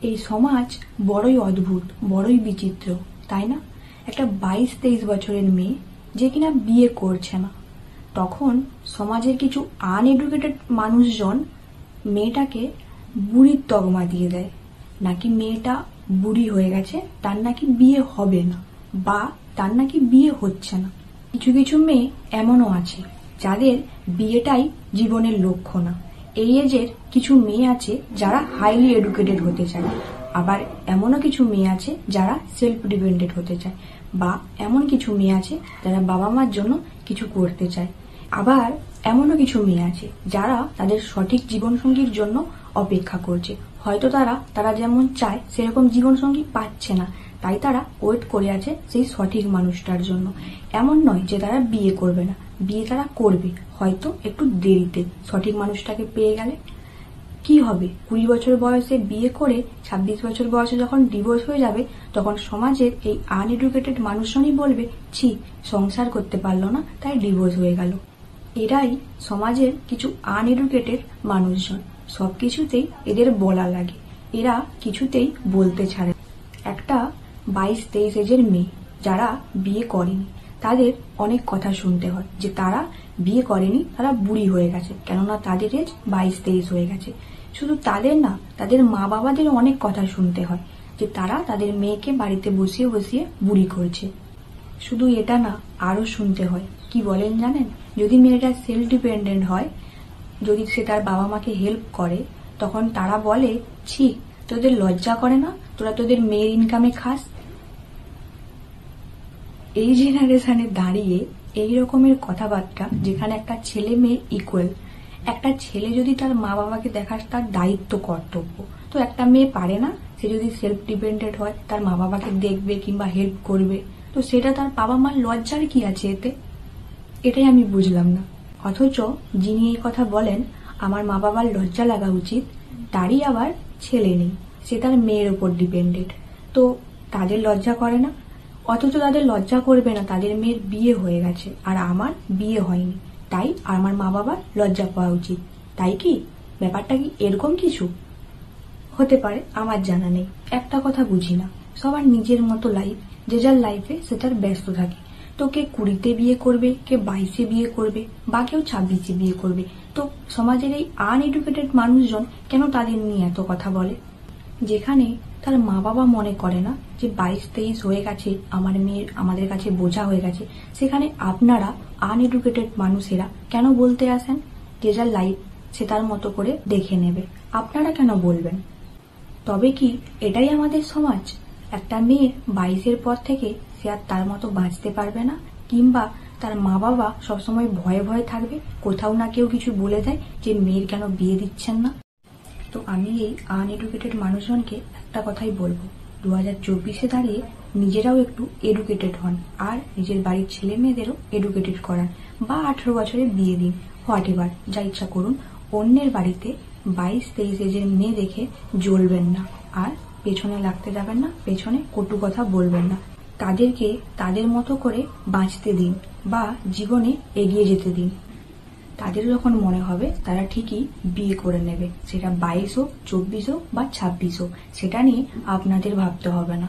এই সমাজ বড়ই অদ্ভুত, বড়ই বিচিত্র, তাই না? একটা 22-23 বছরের মেয়ে যে কিনা বিয়ে করছে না, তখন সমাজের কিছু আনএডুকেটেড মানুষজন মেয়েটাকে বুড়ির তকমা দিয়ে দেয়, নাকি মেয়েটা বুড়ি হয়ে গেছে, তার নাকি বিয়ে হবে না, বা তার নাকি বিয়ে হচ্ছে না। কিছু কিছু মেয়ে এমনও আছে যাদের বিয়েটাই জীবনের লক্ষ্য না। এই এজের কিছু মেয়ে আছে যারা হাইলি এডুকেটেড হতে চায়, আবার এমনও কিছু মেয়ে আছে যারা সেলফ ডিপেন্ডেন্ট হতে চায়, বা এমন কিছু মেয়ে আছে যারা বাবা মার জন্য কিছু করতে চায়। আবার এমনও কিছু মেয়ে আছে যারা তাদের সঠিক জীবনসঙ্গীর জন্য অপেক্ষা করছে। হয়তো তারা যেমন চায় সেরকম জীবনসঙ্গী পাচ্ছে না, তাই তারা ওয়েট করে আছে সেই সঠিক মানুষটার জন্য। এমন নয় যে তারা বিয়ে করবে না, বিয়ে তারা করবে, হয়তো একটু দেরিতে। সঠিক মানুষটাকে পেয়ে গেলে কি হবে, 20 বছর বয়সে বিয়ে করে 26 বছর বয়সে যখন ডিভোর্স হয়ে যাবে, তখন সমাজের এই আনএডুকেটেড মানুষজনই বলবে, ছি, সংসার করতে পারলো না তাই ডিভোর্স হয়ে গেল। এরাই সমাজের কিছু আনএডুকেটেড মানুষজন। সবকিছুতেই এদের বলা লাগে, এরা কিছুতেই বলতে ছাড়ে। একটা 22-23 এজের মেয়ে যারা বিয়ে করেনি, তাদের অনেক কথা শুনতে হয় যে তারা বিয়ে করেনি, তারা বুড়ি হয়ে গেছে, কেননা তাদের এজ 22-23 হয়ে গেছে। শুধু তাদের না, তাদের মা বাবাদের অনেক কথা শুনতে হয় যে তারা তাদের মেয়েকে বাড়িতে বসিয়ে বসিয়ে বুড়ি করছে। শুধু এটা না, আরো শুনতে হয়, কি বলেন জানেন? যদি মেয়েটা সেলফ ডিপেন্ডেন্ট হয়, যদি সে তার বাবা মাকে হেল্প করে, তখন তারা বলে, ছি, তোদের লজ্জা করে না, তোরা তোদের মেয়ের ইনকামে খাস। এই জেনারেশনে দাঁড়িয়ে এই রকমের কথাবার্তা, যেখানে একটা ছেলে মেয়ে ইকুয়াল, একটা ছেলে যদি তার মা বাবাকে দেখার তার দায়িত্ব কর্তব্য, তো একটা মেয়ে পারে না? সে যদি সেলফ ডিপেন্ডেন্ট হয়, তার মা বাবাকে দেখবে কিংবা হেল্প করবে, তো সেটা তার বাবা মার লজ্জার কি আছে এতে? এটাই আমি বুঝলাম না। অথচ যিনি এই কথা বলেন আমার মা বাবার লজ্জা লাগা উচিত, তারই আবার ছেলে নেই, সে তার মেয়ের উপর ডিপেন্ডেন্ট, তো তাদের লজ্জা করে না। অথচ তাদের লজ্জা করবে না, তাদের মেয়ের বিয়ে হয়ে গেছে আর আমার বিয়ে হয়নি, তাই আমার মা বাবার লজ্জা পাওয়া উচিত। তাই কি ব্যাপারটা কি এরকম কিছু হতে পারে? আমার জানা নেই। একটা কথা বুঝি না, সবার নিজের মতো লাইফ, যে যার লাইফে সে তার ব্যস্ত থাকে। তো কে 20-তে বিয়ে করবে, কে 22-এ বিয়ে করবে, বা কেউ 26-এ বিয়ে করবে। তো সমাজের এই আনএডুকেটেড মানুষজন কেন তাদের নিয়ে এত কথা বলে? যেখানে তার মা বাবা মনে করে না যে 22-23 হয়ে গেছে, আমার মেয়ের আমাদের কাছে বোঝা হয়ে গেছে, সেখানে আপনারা আনএডুকেটেড মানুষেরা কেন বলতে আসেন যে যার লাইফ সে তার মতো করে দেখে নেবে? আপনারা কেন বলবেন? তবে কি এটাই আমাদের সমাজ? একটা মেয়ে 22-এর পর থেকে সে আর তার মতো বাঁচতে পারবে না, কিংবা তার মা বাবা সবসময় ভয়ে ভয়ে থাকবে কোথাও না কেউ কিছু বলে দেয় যে মেয়ের কেন বিয়ে দিচ্ছেন না? তো আমি এই আনএডুকেটেড মানুষজনকে একটা কথাই বলবো, 2024-এ দাঁড়িয়ে নিজেরাও একটু এডুকেটেড হন, আর নিজের বাড়ির ছেলে মেয়েদেরও এডুকেটেড করান, বা 18 বছরে বিয়ে দিন, হোয়াট এভার, যা ইচ্ছা করুন। অন্যের বাড়িতে 22-23 এজের মেয়ে দেখে জ্বলবেন না, আর পেছনে লাগতে যাবেন না, পেছনে কটু কথা বলবেন না। তাদেরকে তাদের মতো করে বাঁচতে দিন, বা জীবনে এগিয়ে যেতে দিন। তাদের যখন মনে হবে তারা ঠিকই বিয়ে করে নেবে, সেটা 22 হোক, 24 হোক বা 26 হোক, সেটা নিয়ে আপনাদের ভাবতে হবে না।